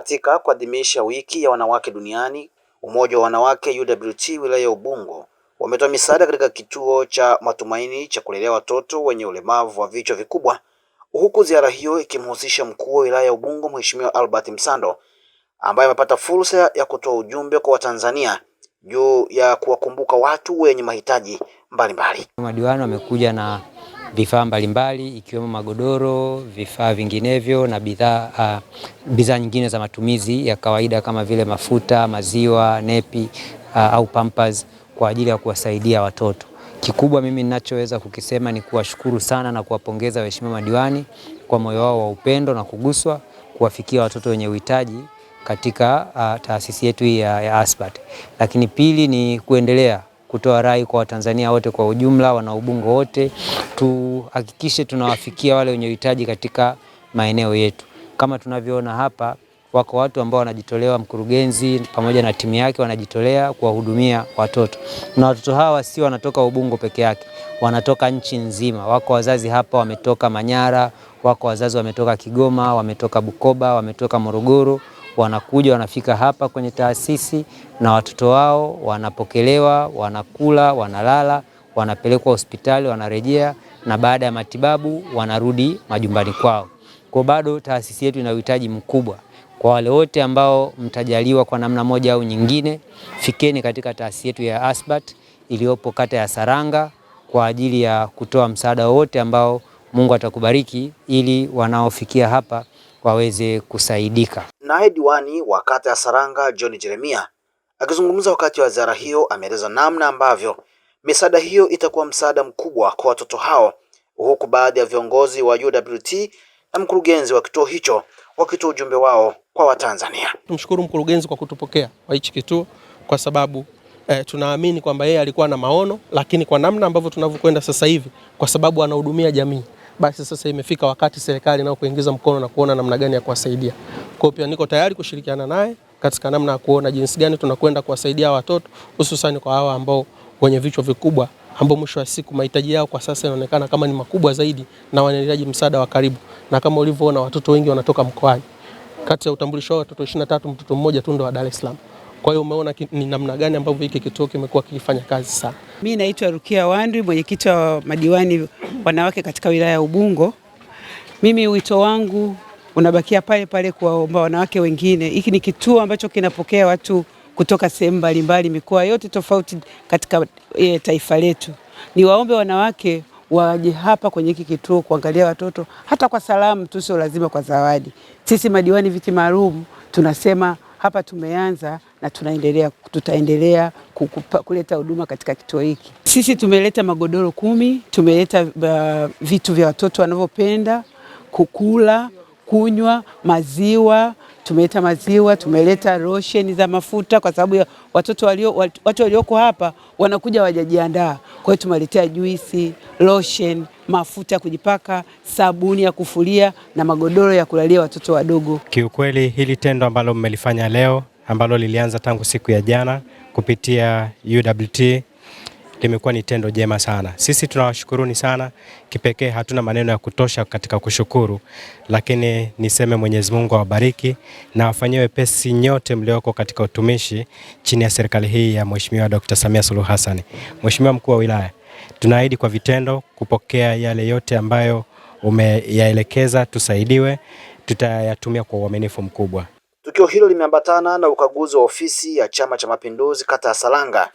Katika kuadhimisha wiki ya wanawake duniani, Umoja wa Wanawake UWT wilaya ya Ubungo wametoa misaada katika kituo cha Matumaini cha kulelea watoto wenye ulemavu wa vichwa vikubwa, huku ziara hiyo ikimhusisha mkuu wa wilaya ya Ubungo Mheshimiwa Albert Msando, ambaye amepata fursa ya kutoa ujumbe kwa Watanzania juu ya kuwakumbuka watu wenye mahitaji mbalimbali. Madiwani wamekuja na vifaa mbalimbali ikiwemo magodoro, vifaa vinginevyo na bidhaa nyingine za matumizi ya kawaida kama vile mafuta, maziwa, nepi au pampers kwa ajili ya kuwasaidia watoto. Kikubwa mimi ninachoweza kukisema ni kuwashukuru sana na kuwapongeza waheshimiwa madiwani kwa moyo wao wa upendo na kuguswa kuwafikia watoto wenye uhitaji katika taasisi yetu hii ya ASBAT. Lakini pili ni kuendelea kutoa rai kwa Watanzania wote kwa ujumla, wana Ubungo wote, tuhakikishe tunawafikia wale wenye uhitaji katika maeneo yetu. Kama tunavyoona hapa, wako watu ambao wanajitolea, mkurugenzi pamoja na timu yake wanajitolea kuwahudumia watoto. Na watoto hawa si wanatoka Ubungo peke yake, wanatoka nchi nzima. Wako wazazi hapa wametoka Manyara, wako wazazi wametoka Kigoma, wametoka Bukoba, wametoka Morogoro. Wanakuja wanafika hapa kwenye taasisi na watoto wao wanapokelewa, wanakula, wanalala, wanapelekwa hospitali, wanarejea na baada ya matibabu wanarudi majumbani kwao. Kwa bado taasisi yetu ina uhitaji mkubwa. Kwa wale wote ambao mtajaliwa kwa namna moja au nyingine, fikeni katika taasisi yetu ya ASBAT iliyopo kata ya Saranga kwa ajili ya kutoa msaada wote ambao Mungu atakubariki ili wanaofikia hapa waweze kusaidika. Naye diwani wa kata ya Saranga John Jeremia akizungumza wakati wa ziara hiyo ameeleza namna ambavyo misaada hiyo itakuwa msaada mkubwa kwa watoto hao, huku baadhi ya viongozi wa UWT na mkurugenzi wa kituo hicho wakitoa ujumbe wao kwa Watanzania. Tumshukuru mkurugenzi kwa kutupokea kwa hichi kituo kwa sababu tunaamini kwamba yeye alikuwa na maono, lakini kwa namna ambavyo tunavyokwenda sasa hivi kwa sababu anahudumia jamii, basi sasa imefika wakati serikali nao kuingiza mkono na kuona namna gani ya kuwasaidia. Kwa hiyo pia niko tayari kushirikiana naye katika namna ya kuona jinsi gani tunakwenda kuwasaidia watoto, hususan kwa hawa ambao wenye vichwa vikubwa, ambao mwisho wa siku mahitaji yao kwa sasa yanaonekana kama ni makubwa zaidi na wanahitaji msaada wa karibu. Na kama ulivyoona watoto wengi wanatoka mkoani. Kati ya utambulisho wa watoto 23 mtoto mmoja tu ndo wa Dar es Salaam. Kwa hiyo umeona ni namna gani ambavyo hiki kituo kimekuwa kikifanya kazi sana. Mimi naitwa Rukia Wandri, mwenyekiti wa madiwani wanawake katika wilaya ya Ubungo. Mimi wito wangu unabakia pale pale kuwaomba wanawake wengine. Hiki ni kituo ambacho kinapokea watu kutoka sehemu mbalimbali, mikoa yote tofauti katika taifa letu. Niwaombe wanawake waje hapa kwenye hiki kituo kuangalia watoto hata kwa salamu tu, sio lazima kwa zawadi. Sisi madiwani viti maalum tunasema hapa tumeanza na tutaendelea kuleta huduma katika kituo hiki. Sisi tumeleta magodoro 10, tumeleta vitu vya watoto wanavyopenda kukula, kunywa, maziwa, tumeleta maziwa, tumeleta lotion za mafuta kwa sababu ya watu walioko hapa wanakuja wajajiandaa. Kwa hiyo tumeletea juisi, lotion, mafuta ya kujipaka, sabuni ya kufulia na magodoro ya kulalia watoto wadogo. Kiukweli hili tendo ambalo mmelifanya leo ambalo lilianza tangu siku ya jana kupitia UWT limekuwa ni tendo jema sana. Sisi tunawashukuruni sana. Kipekee hatuna maneno ya kutosha katika kushukuru, lakini niseme Mwenyezi Mungu awabariki na afanyie wepesi nyote mlioko katika utumishi chini ya serikali hii ya Mheshimiwa Dr. Samia Suluhu Hassan. Mheshimiwa mkuu wa wilaya, tunaahidi kwa vitendo kupokea yale yote ambayo umeyaelekeza tusaidiwe, tutayatumia kwa uaminifu mkubwa. Tukio hilo limeambatana na ukaguzi wa ofisi ya Chama cha Mapinduzi kata ya Saranga,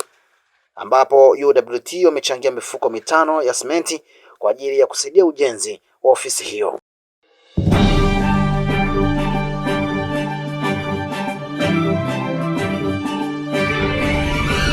ambapo UWT wamechangia mifuko 5 ya simenti kwa ajili ya kusaidia ujenzi wa ofisi hiyo.